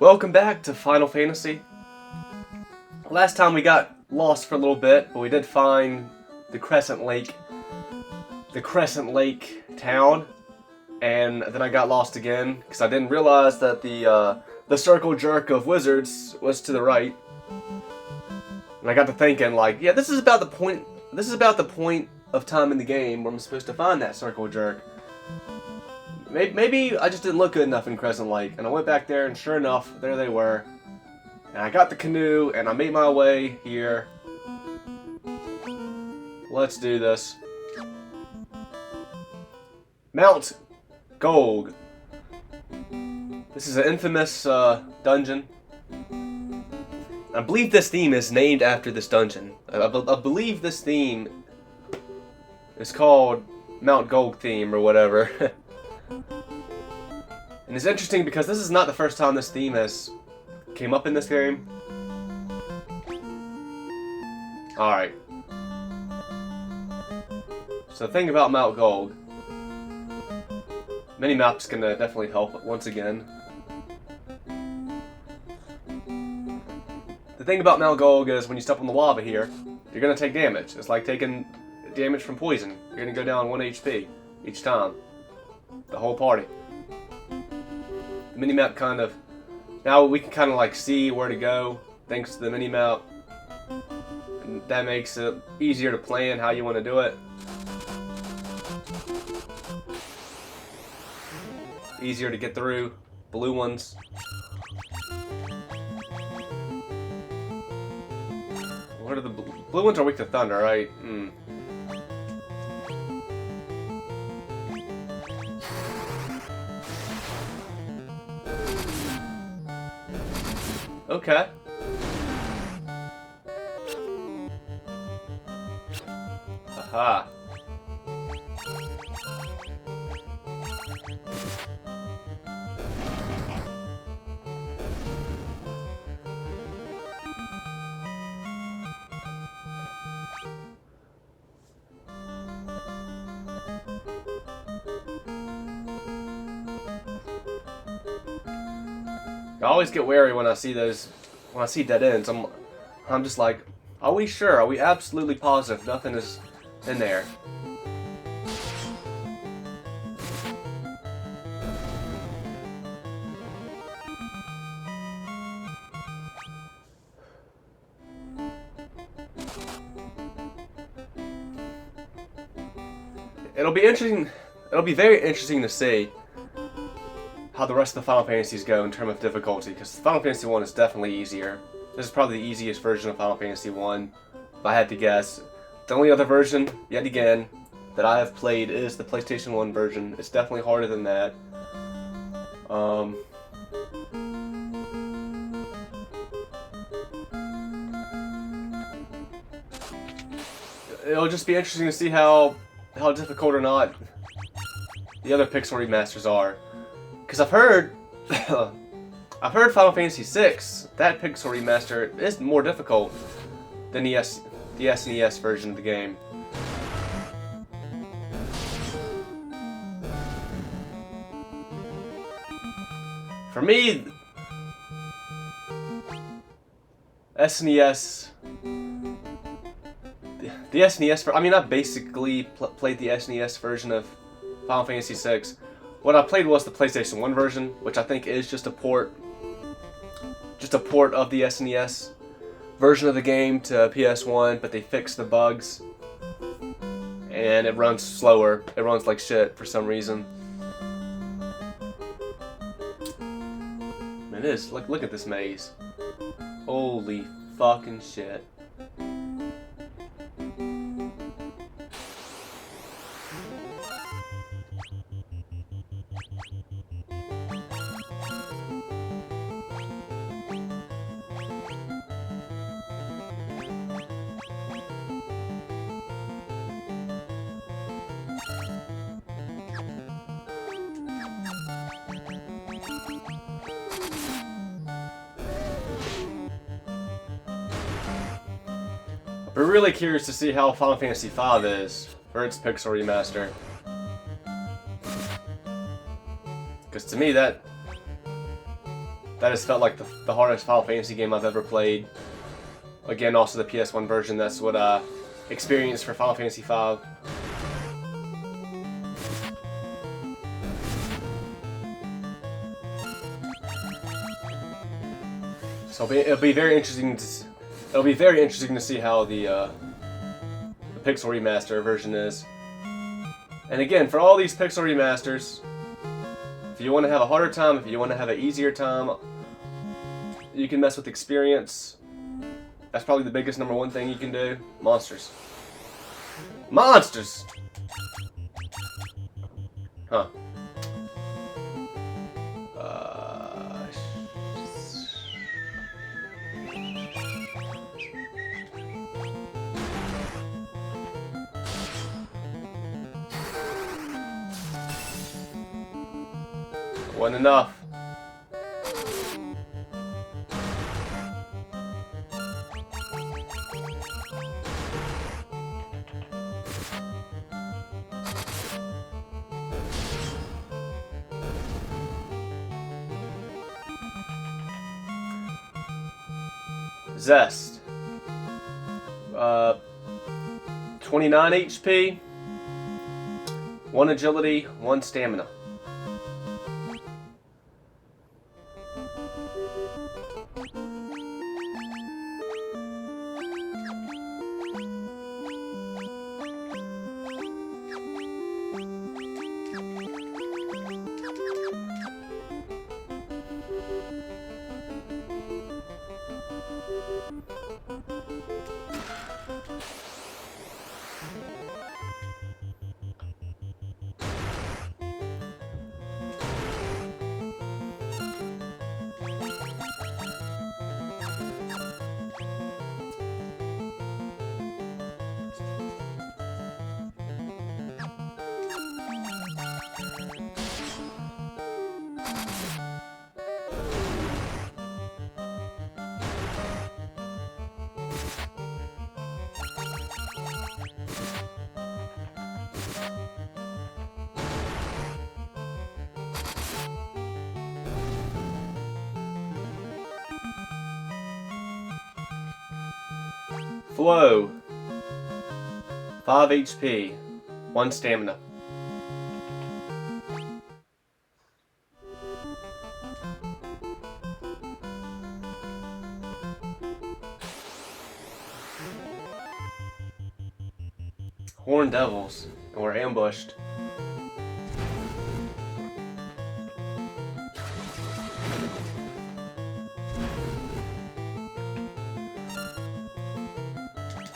Welcome back to Final Fantasy. Last time we got lost for a little bit, but we did find the Crescent Lake town, and then I got lost again because I didn't realize that the circle jerk of wizards was to the right. And I got to thinking, like, yeah, this is about the point. This is about the point of time in the game where I'm supposed to find that circle jerk. Maybe I just didn't look good enough in Crescent Lake, and I went back there, and sure enough, there they were. And I got the canoe, and I made my way here. Let's do this. Mount Gulg. This is an infamous dungeon. I believe this theme is named after this dungeon. I believe this theme is called Mount Gulg theme or whatever. And it's interesting because this is not the first time this theme has came up in this game. Alright. So the thing about Mount Gulg, minimap's gonna definitely help once again. The thing about Mount Gulg is when you step on the lava here, you're gonna take damage. It's like taking damage from poison. You're gonna go down 1 HP each time. The whole party. The minimap kind of... Now we can kind of like see where to go thanks to the minimap. And that makes it easier to plan how you want to do it. Easier to get through. Blue ones. What are the blue ones are weak to thunder, right? Okay. Aha. I always get wary when I see dead ends. I'm just like, are we sure? Are we absolutely positive nothing is in there? It'll be interesting. It'll be very interesting to see how the rest of the Final Fantasies go in terms of difficulty, because Final Fantasy 1 is definitely easier. This is probably the easiest version of Final Fantasy 1, if I had to guess. The only other version, yet again, that I have played is the PlayStation 1 version. It's definitely harder than that. It'll just be interesting to see how difficult or not the other Pixel Remasters are. Because I've heard Final Fantasy VI, that Pixel Remaster is more difficult than the SNES version of the game. For me, SNES, the SNES, I mean, I basically played the SNES version of Final Fantasy VI. What I played was the PlayStation 1 version, which I think is just a port of the SNES version of the game to PS1, but they fixed the bugs, and it runs slower. It runs like shit for some reason. It is. Look at this maze. Holy fucking shit. We're really curious to see how Final Fantasy V is for its Pixel Remaster. Because to me that That has felt like the hardest Final Fantasy game I've ever played. Again, also the PS1 version. That's what I experienced for Final Fantasy V. So it'll be very interesting to see how the Pixel Remaster version is. And again, for all these Pixel Remasters, if you want to have a harder time, if you want to have an easier time, you can mess with experience. That's probably the biggest #1 thing you can do. Monsters. Monsters! Huh. Wasn't enough. Zest. 29 HP, 1 agility, 1 stamina. Flow. 5 HP, 1 stamina. Horned Devils, and we're ambushed.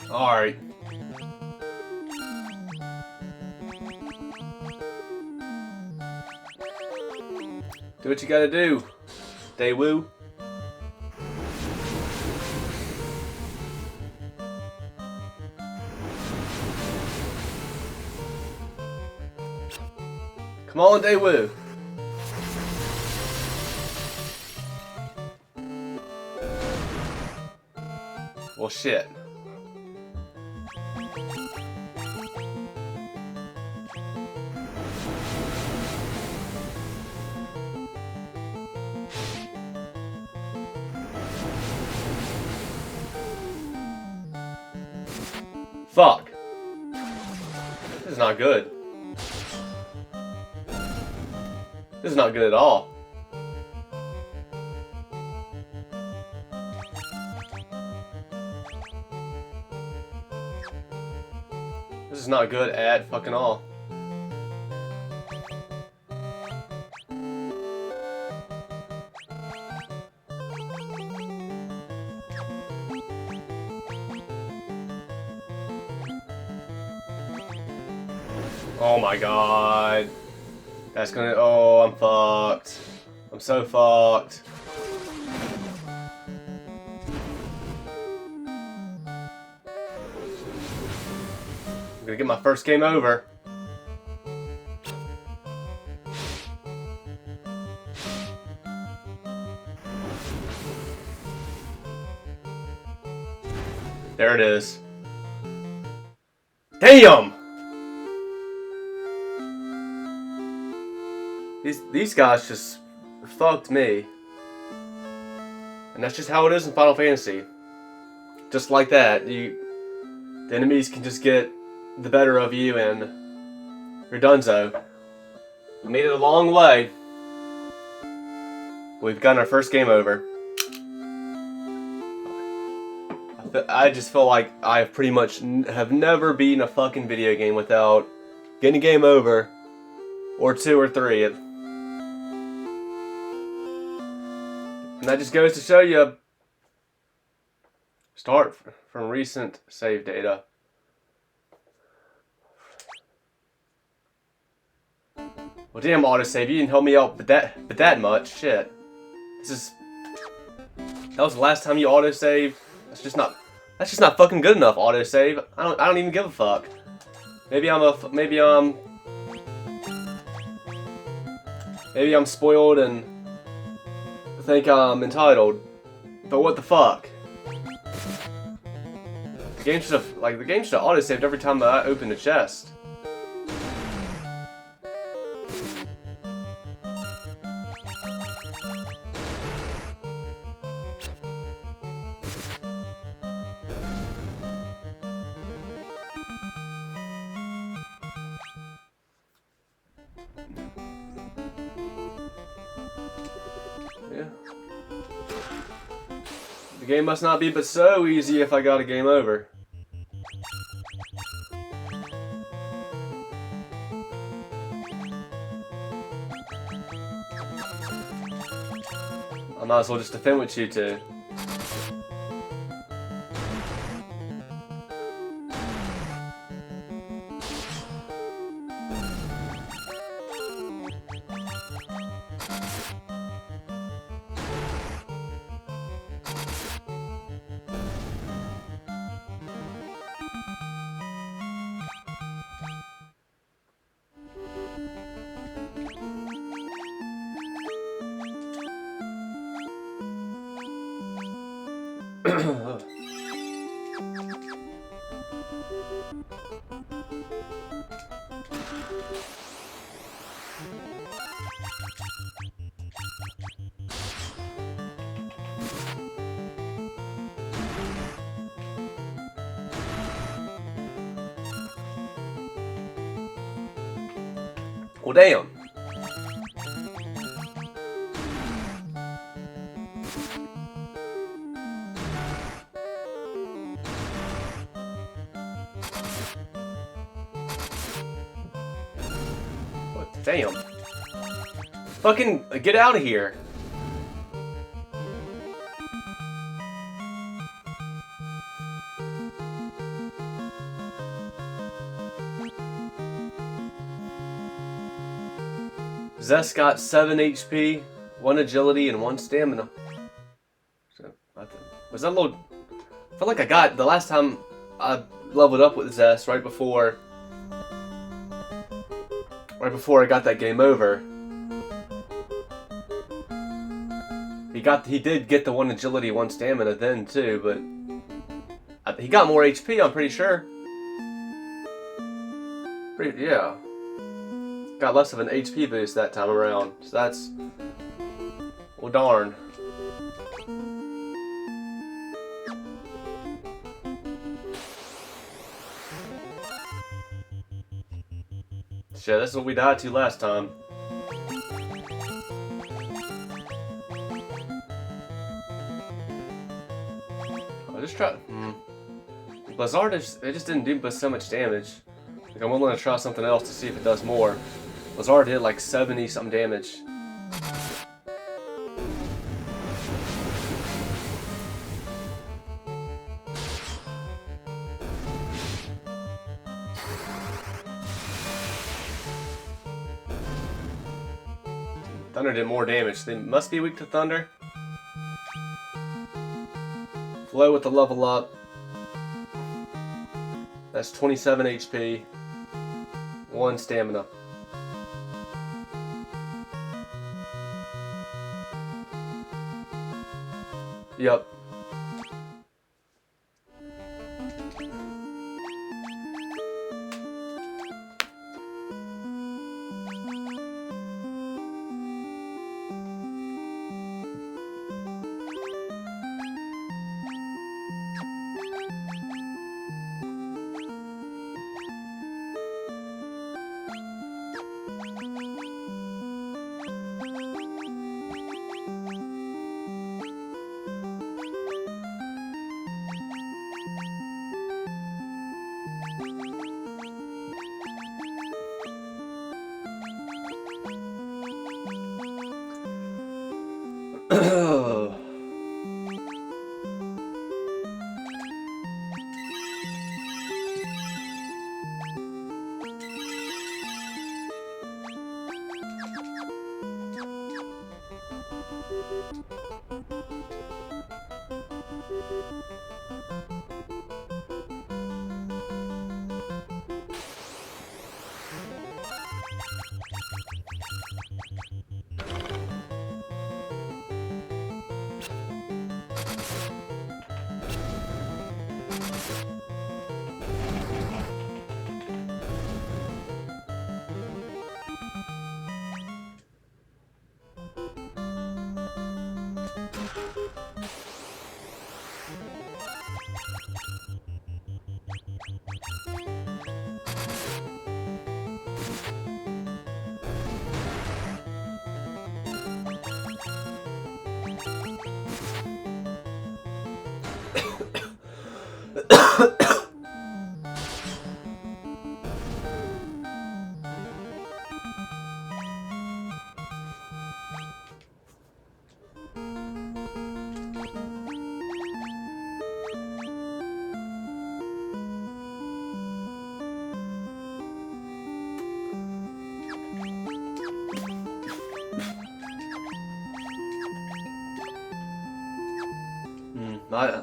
Alright. Do what you gotta do, Daewoo. Come on, Daewoo. Well, shit. Fuck. This is not good. This is not good at all. This is not good at fucking all. Oh my god. That's gonna. Oh, I'm fucked. I'm so fucked. I'm gonna get my first game over. There it is. Damn! These guys just fucked me. And that's just how it is in Final Fantasy. Just like that, the enemies can just get the better of you and you're donezo. We made it a long way. We've gotten our first game over. I just feel like I pretty much have never beaten a fucking video game without getting a game over, or 2 or 3. And that just goes to show you, start from recent save data. Well, damn autosave, you didn't help me out but that much. Shit. That was the last time you autosave. That's just not fucking good enough, autosave. I don't even give a fuck. Maybe I'm spoiled and think I'm entitled. But what the fuck? The game should have autosaved every time I opened a chest. Yeah. The game must not be but so easy if I got a game over. I might as well just defend with you two. Well, damn. What? Damn. Fucking get out of here. Zest got 7 HP, 1 agility, and 1 stamina. So, was that a little... I feel like I got... The last time I leveled up with Zest, right before I got that game over, he did get the 1 agility, 1 stamina then too, but he got more HP, I'm pretty sure. Yeah. Got less of an HP boost that time around, so that's... Well, darn. Shit, this is what we died to last time. I'll just try... Blizzard, it just didn't do so much damage. Like, I'm willing to try something else to see if it does more. Blizzard did like 70 something damage. Thunder did more damage. They must be weak to thunder. Flow with the level up. That's 27 HP. 1 stamina. Yep.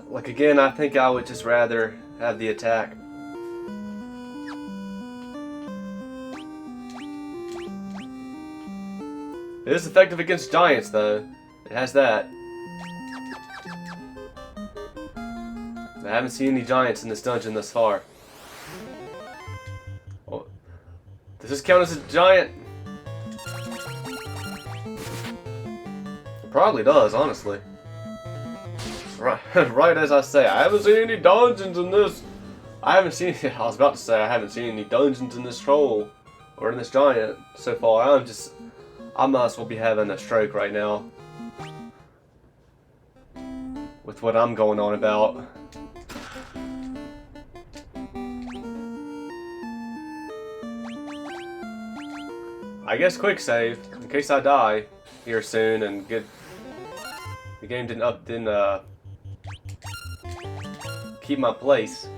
Like again, I think I would just rather have the attack. It is effective against giants, though. It has that. I haven't seen any giants in this dungeon thus far. Oh, does this count as a giant? It probably does, honestly. Right, right as I say, I haven't seen any dungeons in this. I was about to say I haven't seen any dungeons in this troll or in this giant so far. I might as well be having a stroke right now with what I'm going on about. I guess quick save in case I die here soon and get the game didn't keep my place.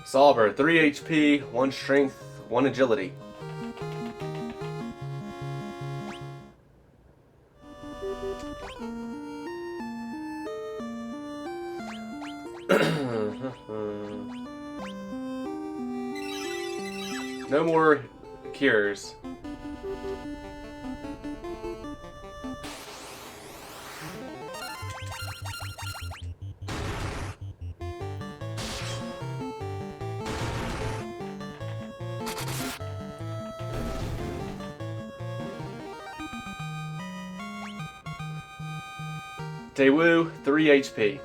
Salver, 3 HP, 1 strength, 1 agility. No more cures. Daewoo, 3 HP.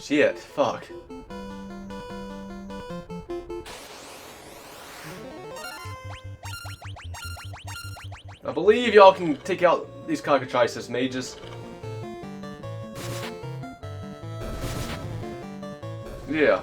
Shit, fuck. I believe y'all can take out these cockatrices mages. Yeah.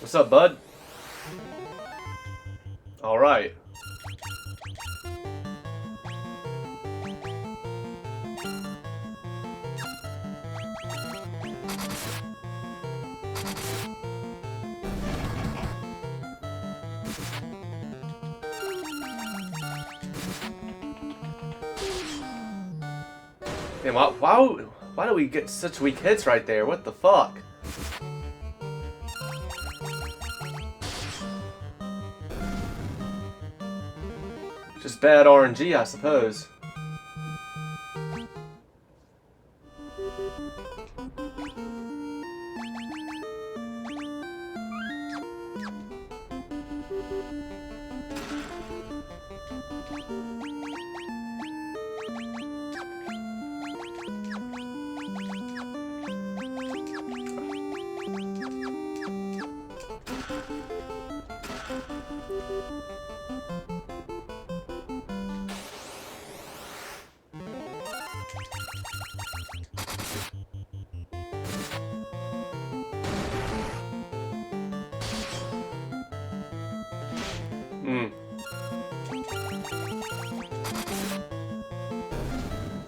What's up, bud? All right. Man, why do we get such weak hits right there? What the fuck? Just bad RNG, I suppose.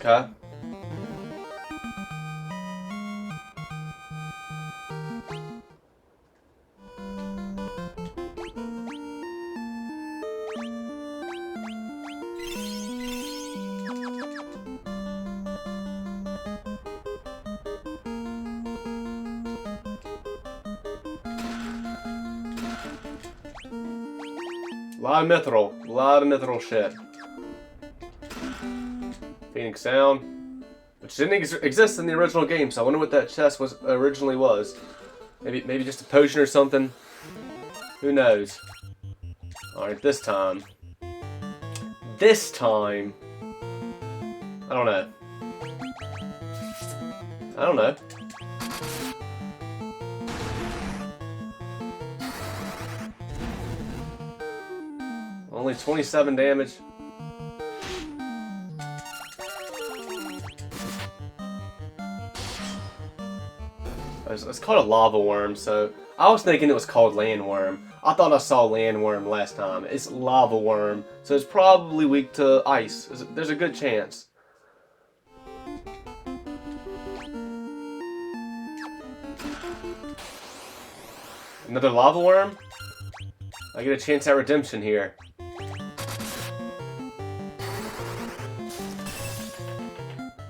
Okay. A lot of mithril shit. Phoenix Sound, which didn't exist in the original game, so I wonder what that chest originally was. Maybe just a potion or something. Who knows? All right, this time. I don't know. Only 27 damage. It's called a lava worm, so I was thinking it was called landworm. I thought I saw landworm last time. It's lava worm, so it's probably weak to ice. There's a good chance. Another lava worm? I get a chance at redemption here.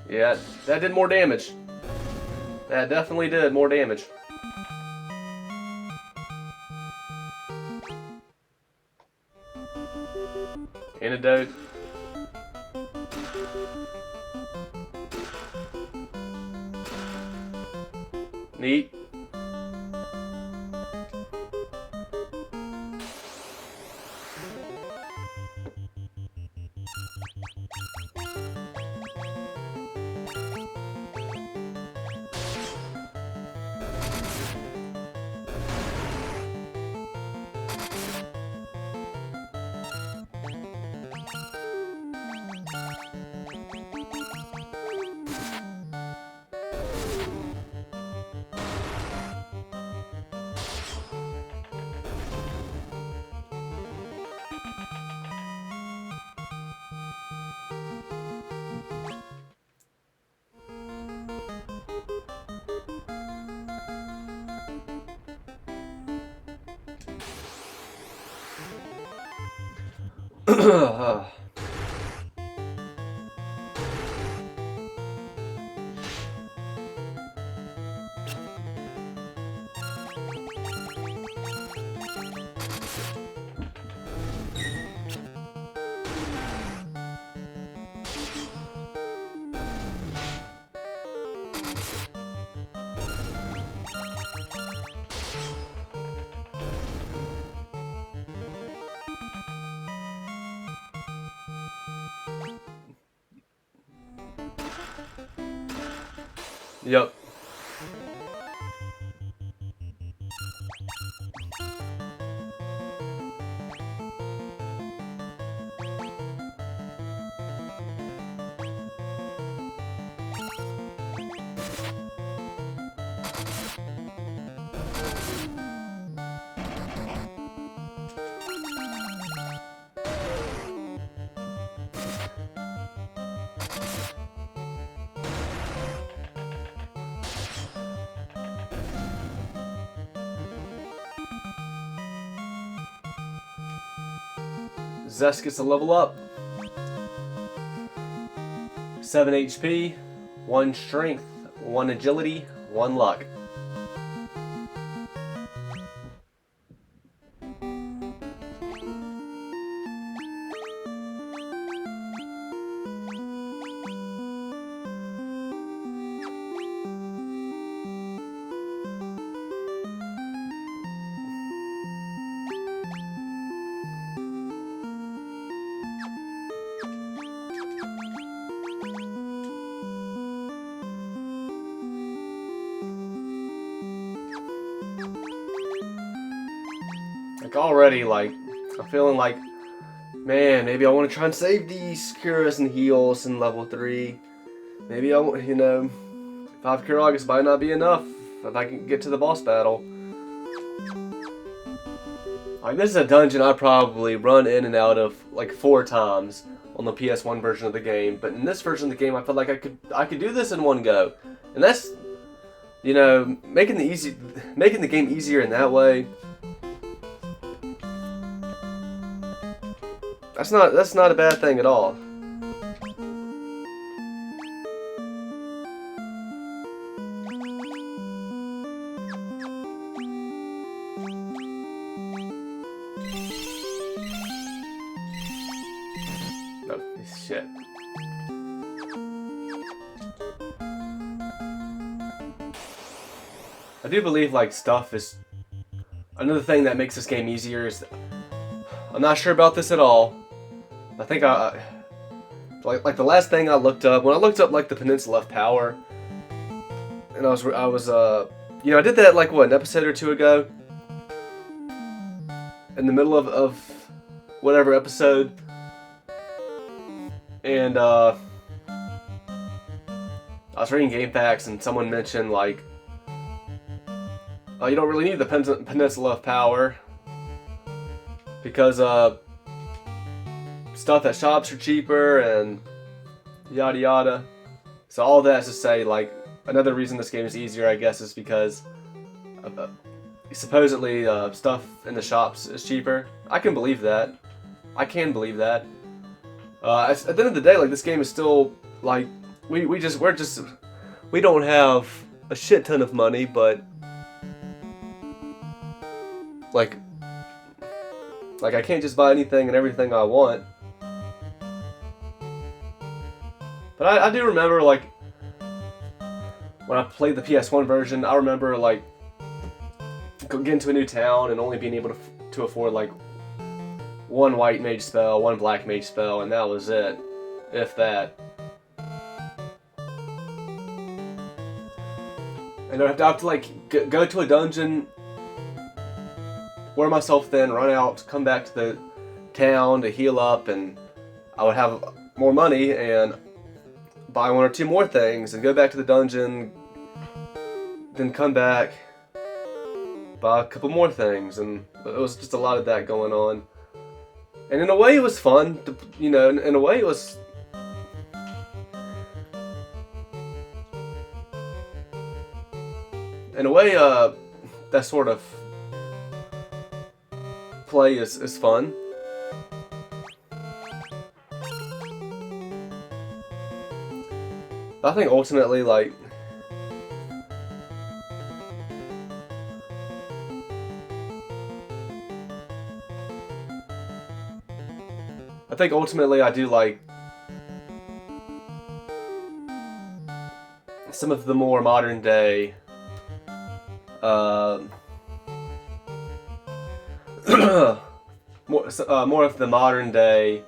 Yeah, that did more damage. That definitely did more damage. Antidote. Neat. Yep. Zest gets a level up. 7 HP, 1 strength, 1 agility, 1 luck. Already, I'm feeling like, man, maybe I want to try and save these curas and heals in level 3. Maybe I want, 5 cure August might not be enough if I can get to the boss battle. Like, this is a dungeon I probably run in and out of like 4 times on the PS1 version of the game, but in this version of the game, I felt like I could do this in one go, and that's, you know, making the game easier in that way. That's not a bad thing at all. Oh, shit. I do believe like stuff is another thing that makes this game easier. Is I'm not sure about this at all. I think like the last thing I looked up, when I looked up like the Peninsula of Power, and I was you know, I did that like what, an episode or 2 ago, in the middle of whatever episode, and I was reading game facts and someone mentioned like, you don't really need the Peninsula of Power because stuff at shops are cheaper and yada yada. So all that is to say, like, another reason this game is easier, I guess, is because supposedly stuff in the shops is cheaper. I can believe that. I can believe that. At the end of the day, like, this game is still like we don't have a shit ton of money, but like I can't just buy anything and everything I want. But I do remember, like, when I played the PS1 version, I remember, like, getting to a new town and only being able to afford, like, 1 white mage spell, 1 black mage spell, and that was it. If that. And I'd have to, like, go to a dungeon, wear myself thin, run out, come back to the town to heal up, and I would have more money and buy 1 or 2 more things and go back to the dungeon, then come back, buy a couple more things, and it was just a lot of that going on. And in a way it was fun, you know, in a way it was... In a way, that sort of play is fun. I think ultimately, like, I do like some of the more modern day more of the modern day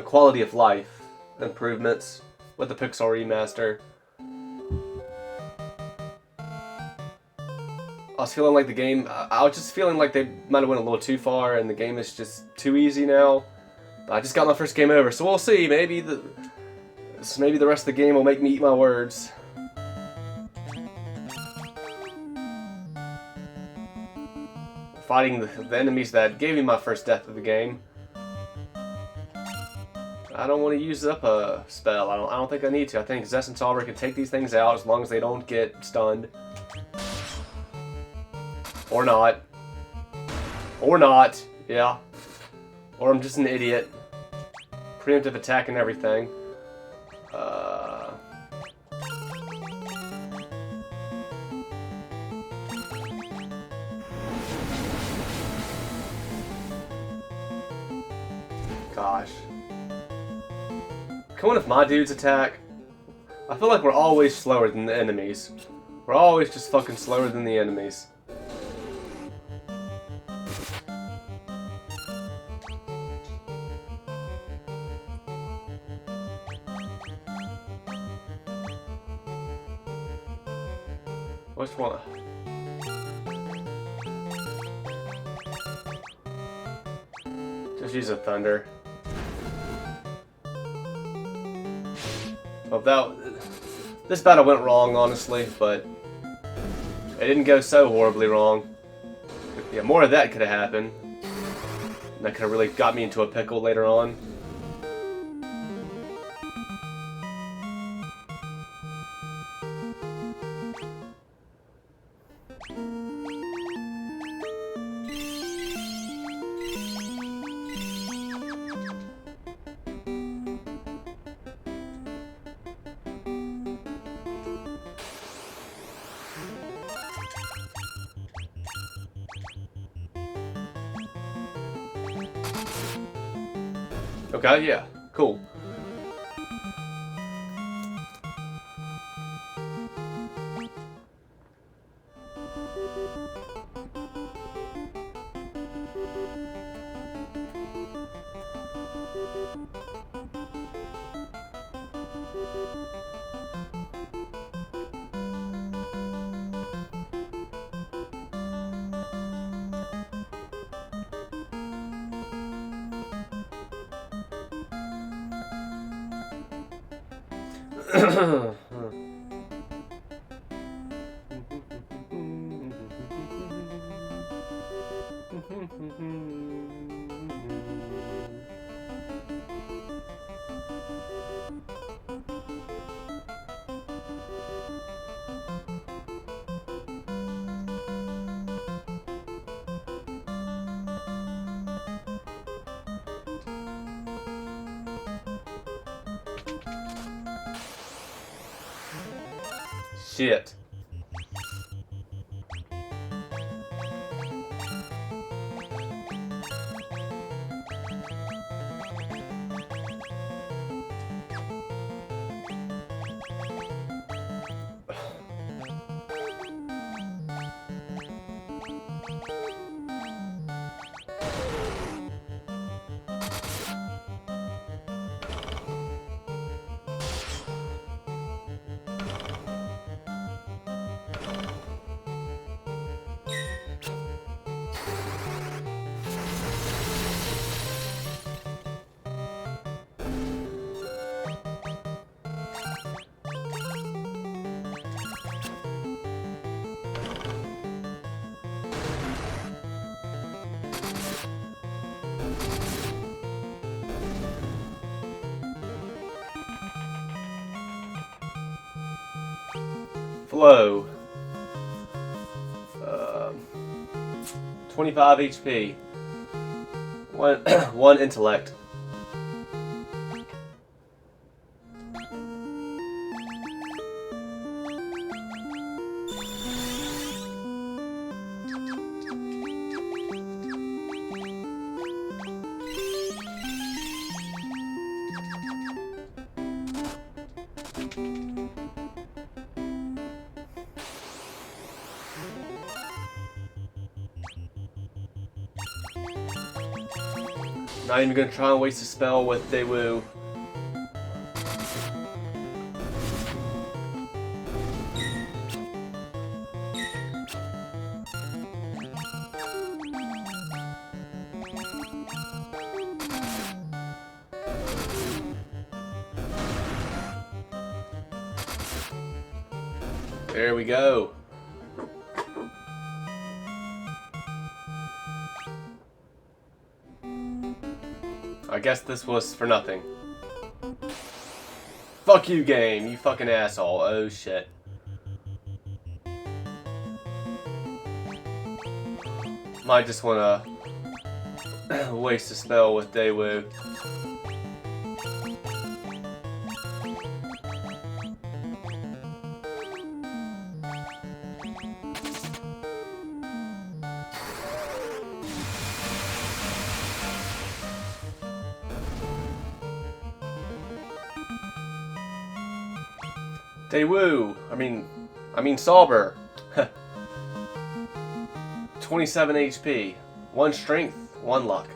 quality of life improvements with the Pixel Remaster. I was feeling like the game, I was just feeling like they might have went a little too far and the game is just too easy now. But I just got my first game over, so we'll see. Maybe the rest of the game will make me eat my words. Fighting the enemies that gave me my first death of the game. I don't want to use up a spell. I don't think I need to. I think Zess and Salver can take these things out as long as they don't get stunned. Or not. Or not. Yeah. Or I'm just an idiot. Preemptive attack and everything. Gosh. Come on, if my dudes attack. I feel like we're always slower than the enemies. We're always just fucking slower than the enemies. Which one? Just use a thunder. Well, this battle went wrong, honestly, but It didn't go so horribly wrong. Yeah, more of that could have happened. That could have really got me into a pickle later on. Okay, yeah, cool. Shit. Flow. 25 HP. One intellect. Not even gonna try and waste a spell with Daewoo. There we go. I guess this was for nothing. Fuck you, game, you fucking asshole. Oh shit. Might just wanna waste a spell with Daewoo. Daewoo! I mean Sauber. 27 HP. 1 strength, 1 luck.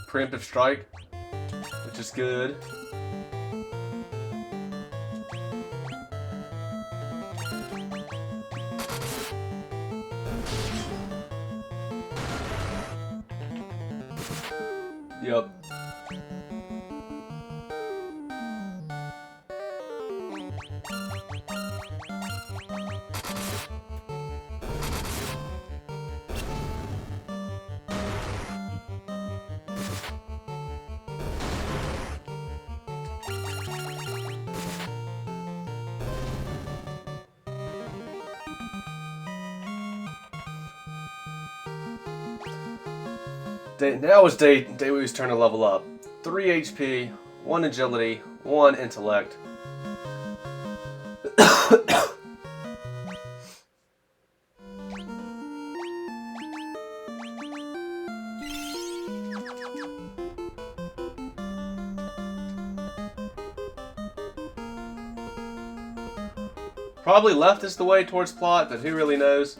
Preemptive strike, which is good. Yep. Now is Dayu's turn to level up. 3 HP, 1 agility, 1 intellect. Probably left is the way towards plot, but who really knows?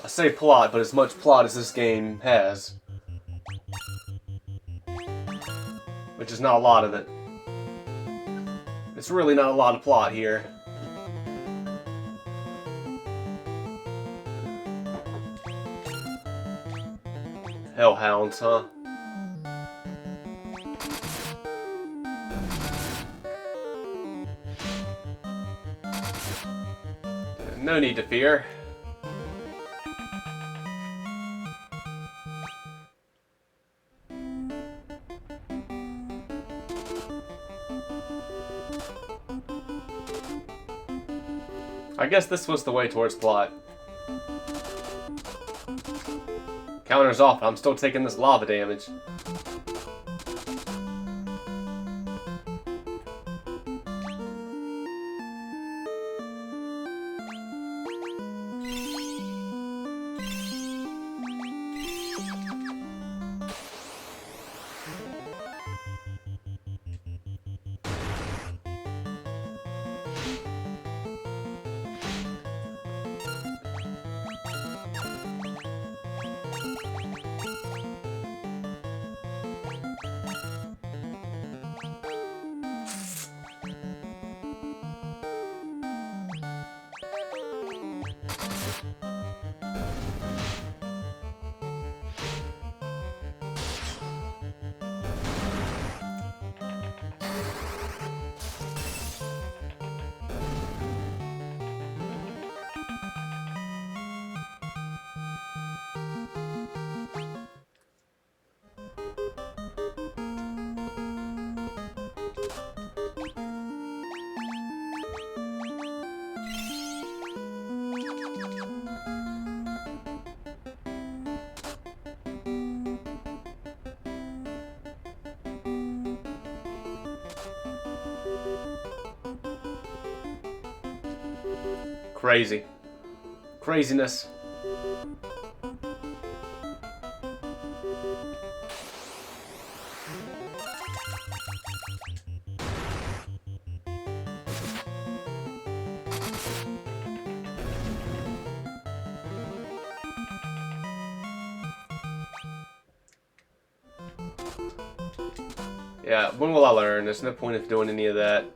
I say plot, but as much plot as this game has. Which is not a lot of it. It's really not a lot of plot here. Hellhounds, huh? No need to fear. I guess this was the way towards plot. Counter's off, I'm still taking this lava damage. Crazy. Craziness. Yeah, when will I learn? There's no point of doing any of that.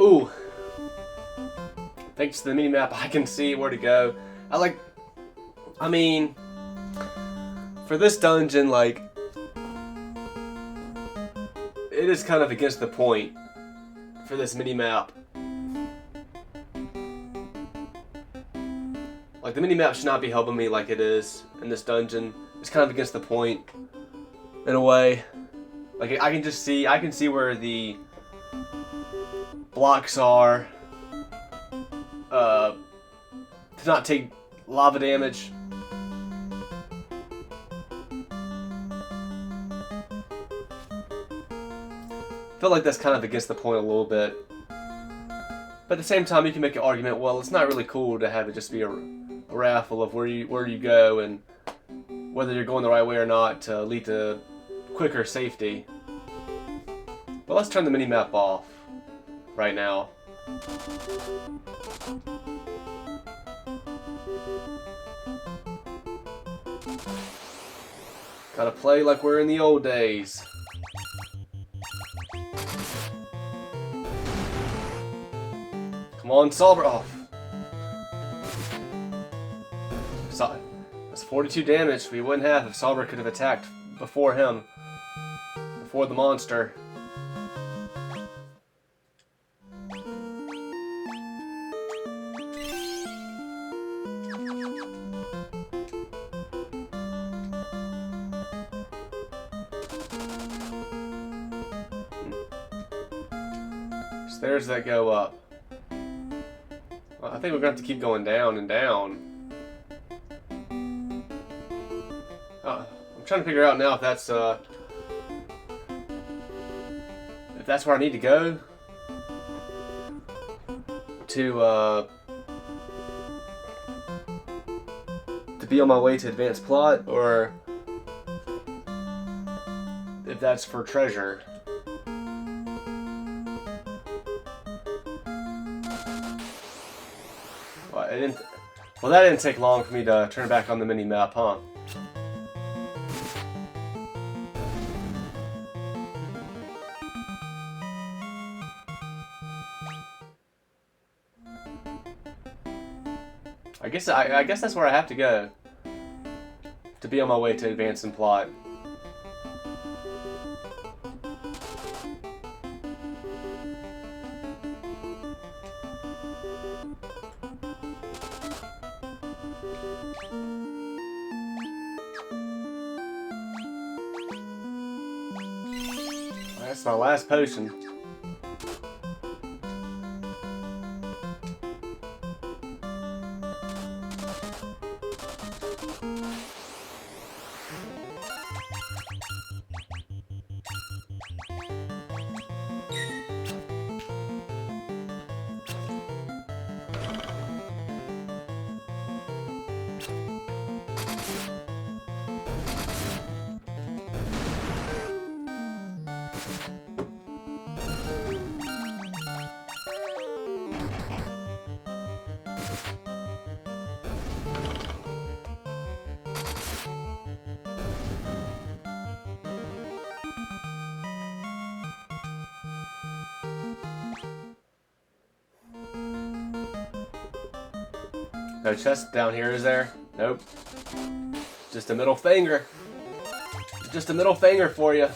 Ooh. Thanks to the mini-map, I can see where to go. I mean, for this dungeon, like, it is kind of against the point for this mini-map. Like, the mini-map should not be helping me like it is in this dungeon. It's kind of against the point, in a way. Like, I can see where the blocks are, to not take lava damage. I feel like that's kind of against the point a little bit. But at the same time, you can make an argument, well, it's not really cool to have it just be a raffle of where you go and whether you're going the right way or not to lead to quicker safety. But let's turn the mini-map off right now. Gotta play like we're in the old days. Come on, Solver. Oh. That's 42 damage we wouldn't have if Solver could have attacked before him. Before the monster. Stairs that go up. Well, I think we're going to have to keep going down and down. I'm trying to figure out now if that's where I need to go to be on my way to advanced plot, or if that's for treasure. Well, that didn't take long for me to turn back on the mini-map, huh? I guess that's where I have to go to be on my way to advancing plot. That's my last potion. No chest down here, is there? Nope. Just a middle finger. Just a middle finger for you.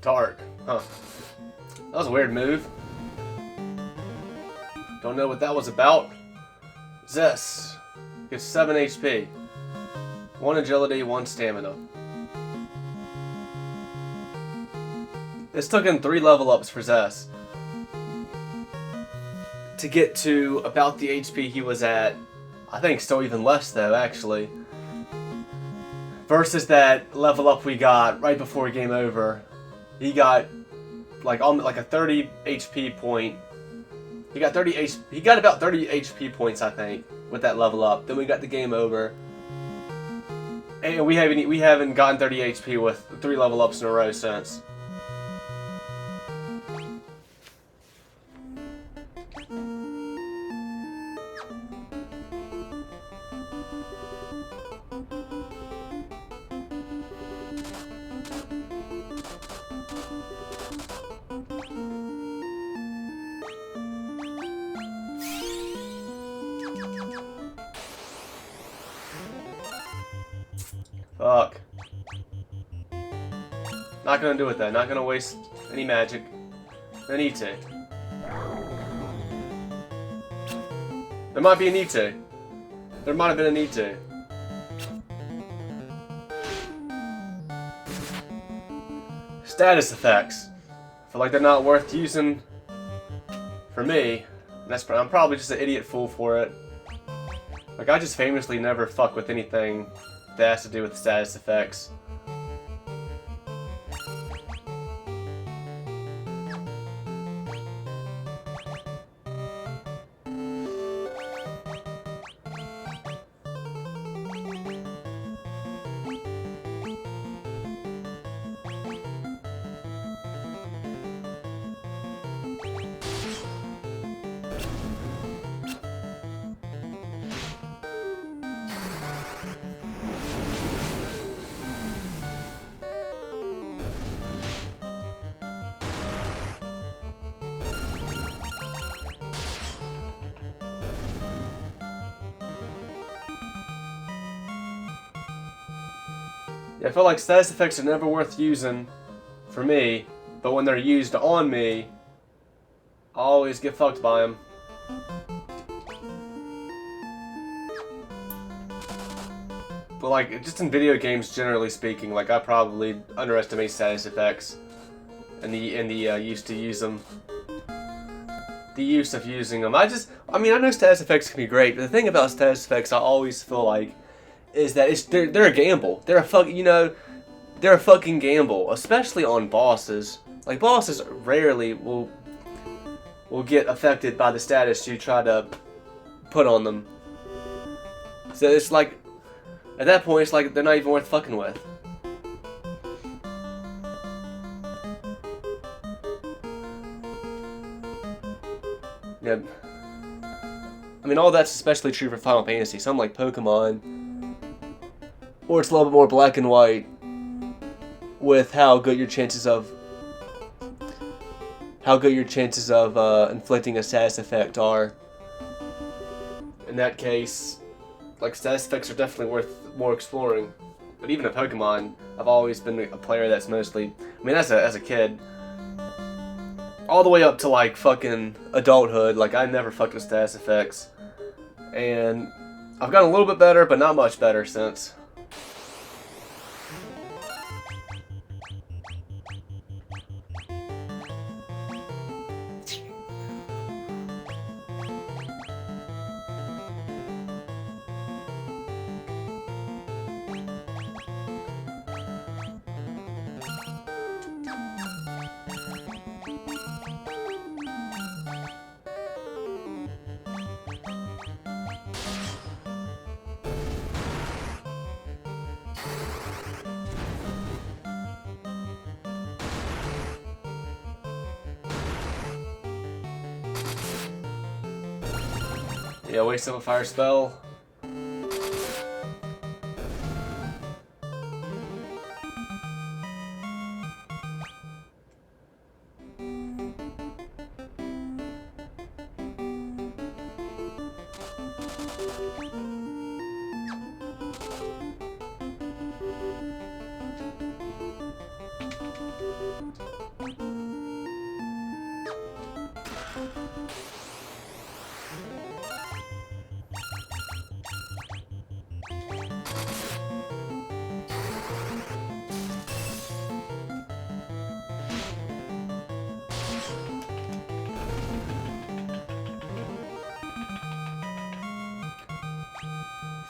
Dark. Huh. That was a weird move. Don't know what that was about. Zess. Gets 7 HP. 1 agility, 1 stamina. This took in 3 level ups for Zess to get to about the HP he was at. I think still even less though, actually. Versus that level up we got right before game over. He got like a 30 HP point. He got about 30 HP points, I think, with that level up. Then we got the game over, and we haven't gotten 30 HP with 3 level ups in a row since. Fuck. Not gonna do it though. Not gonna waste any magic. I need to. There might be a need to. There might have been a need to. Status effects. I feel like they're not worth using for me. I'm probably just an idiot fool for it. Like, I just famously never fuck with anything that has to do with status effects. Yeah, I feel like status effects are never worth using for me, but when they're used on me, I always get fucked by them. But like, just in video games, generally speaking, like I probably underestimate status effects and the use to use them. The use of using them. I mean, I know status effects can be great, but the thing about status effects, I always feel like, is that they're a gamble. They're a fucking gamble, especially on bosses. Like, bosses rarely will get affected by the status you try to put on them. So it's like, at that point, it's like they're not even worth fucking with. Yeah. I mean, all that's especially true for Final Fantasy. Something like Pokemon, or it's a little bit more black and white with how good your chances of inflicting a status effect are. In that case, like, status effects are definitely worth more exploring. But even in Pokemon, I've always been a player that's mostly, I mean, as a kid, all the way up to like fucking adulthood, like I never fucked with status effects. And I've gotten a little bit better, but not much better since. Yeah, waste of a fire spell.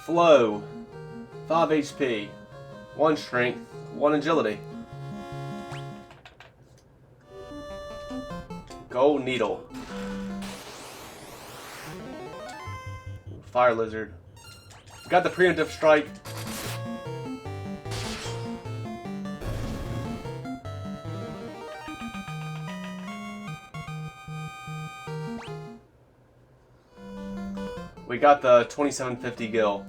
Flow. 5 HP. 1 strength. 1 agility. Gold needle. Fire lizard. Got the preemptive strike. We got the 2750 Gil.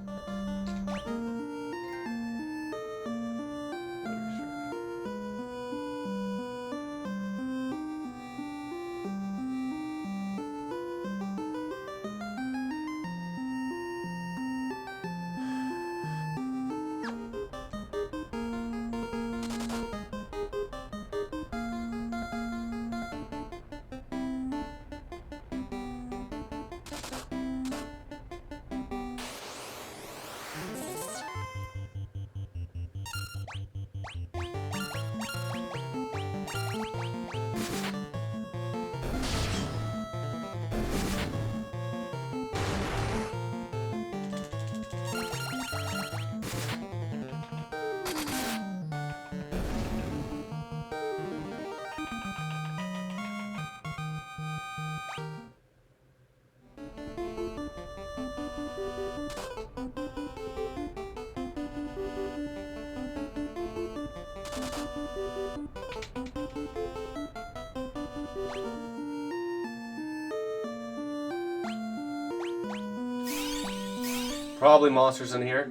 Probably monsters in here.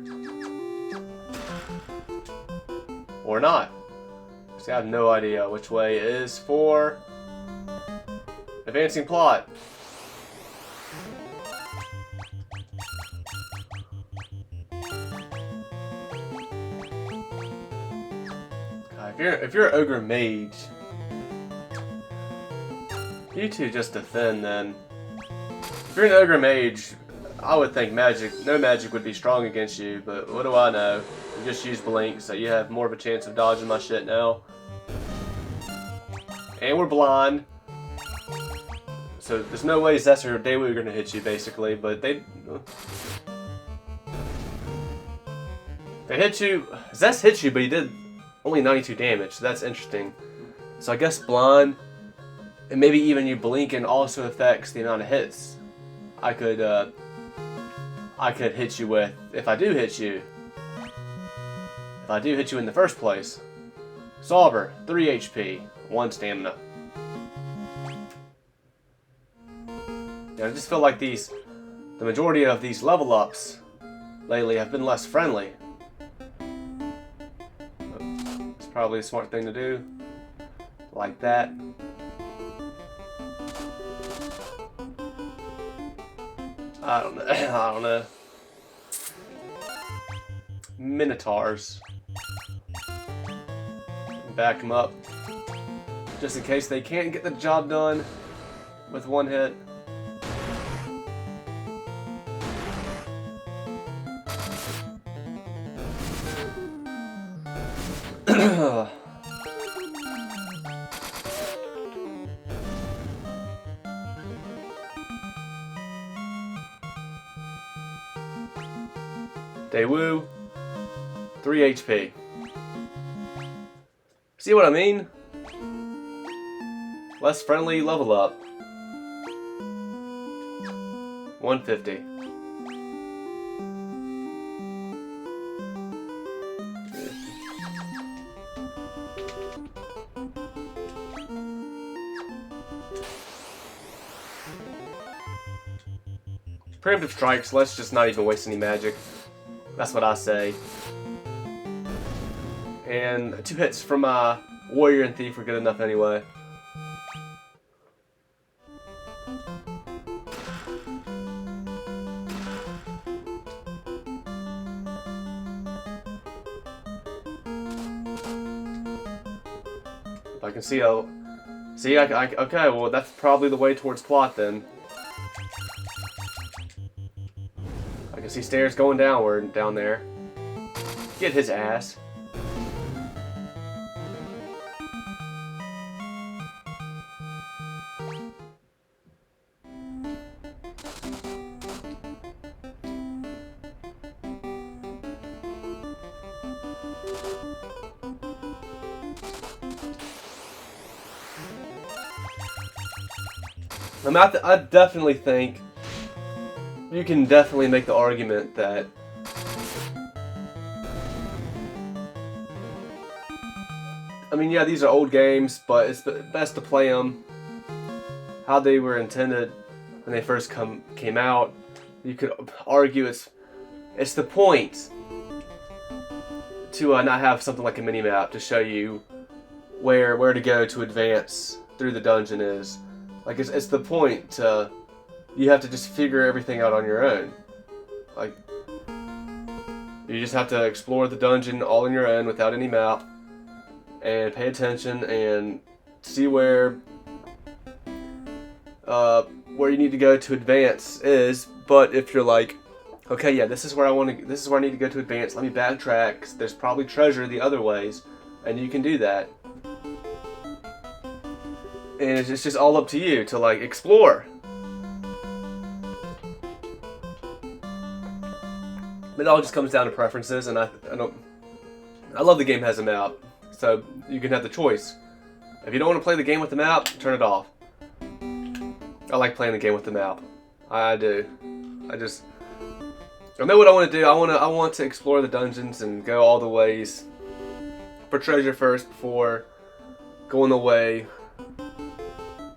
Or not. See, I have no idea which way is for advancing plot. God, if you're an ogre mage, you two just defend then. If you're an ogre mage, I would think no magic would be strong against you, but what do I know? You just use blink, so you have more of a chance of dodging my shit now. And we're blind. So there's no way Zess or Daewoo are gonna hit you, basically, but they hit you. Zess hit you, but he did only 92 damage, so that's interesting. So I guess blind, and maybe even you blinking also affects the amount of hits I could hit you with if I do hit you. If I do hit you in the first place. Solver, 3 HP, 1 stamina. Yeah, I just feel like the majority of these level ups lately have been less friendly. It's probably a smart thing to do. Like that. I don't know. I don't know. Minotaurs. Back them up. Just in case they can't get the job done with 1 hit. Daewoo, 3 HP. See what I mean? Less friendly level up. 150. Preemptive strikes, let's just not even waste any magic. That's what I say. And 2 hits from Warrior and Thief are good enough anyway. I can see a... See, okay, well that's probably the way towards plot then. I can see stairs going downward, down there. Get his ass. I definitely think you can definitely make the argument that I mean, yeah, these are old games, but it's best to play them how they were intended when they first came out. You could argue it's the point to not have something like a mini map to show you where to go to advance through the dungeon is. Like, it's the point to... You have to just figure everything out on your own. Like, you just have to explore the dungeon all on your own without any map. And pay attention and see where you need to go to advance is. But if you're like, okay, yeah, this is where I need to go to advance, let me backtrack, 'cause there's probably treasure the other ways, and you can do that. And it's just all up to you to, like, explore. It all just comes down to preferences, and I love the game has a map, so you can have the choice. If you don't want to play the game with the map, turn it off. I like playing the game with the map. I do. I know what I want to do. I want to explore the dungeons and go all the ways for treasure first before going the way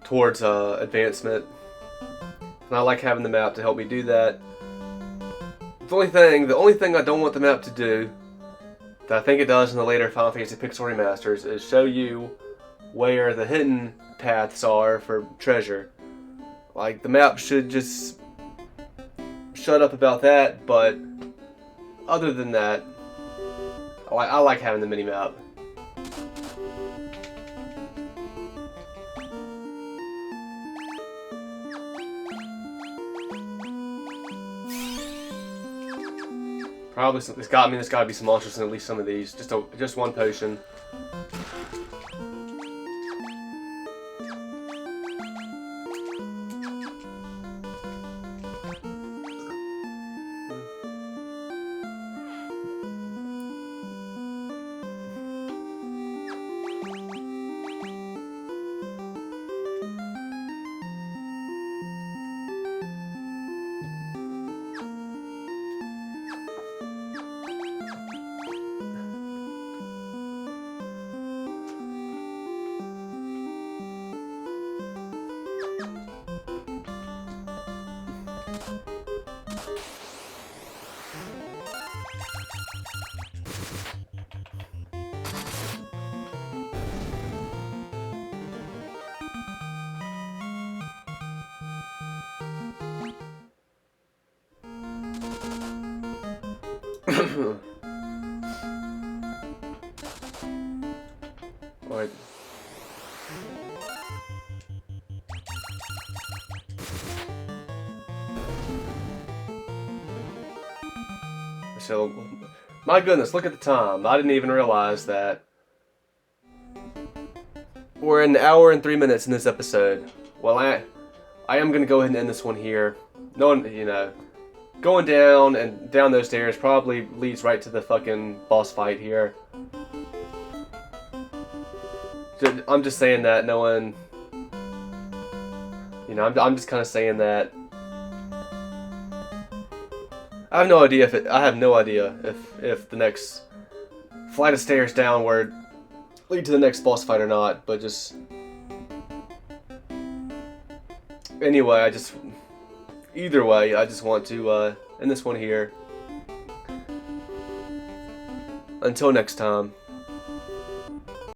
towards advancement. And I like having the map to help me do that. The only thing I don't want the map to do, that I think it does in the later Final Fantasy Pixel Remasters, is show you where the hidden paths are for treasure. Like, the map should just shut up about that, but other than that, I like having the mini-map. Probably there's got to be some monsters in at least some of these. Just one potion. Alright. So, my goodness, look at the time. I didn't even realize that we're an hour and 3 minutes in this episode. Well, I am going to go ahead and end this one here. Going down those stairs probably leads right to the fucking boss fight here. I'm just saying that, knowing, I'm just kind of saying that. I have no idea if the next flight of stairs downward lead to the next boss fight or not, but just anyway, either way, I just want to end this one here. Until next time.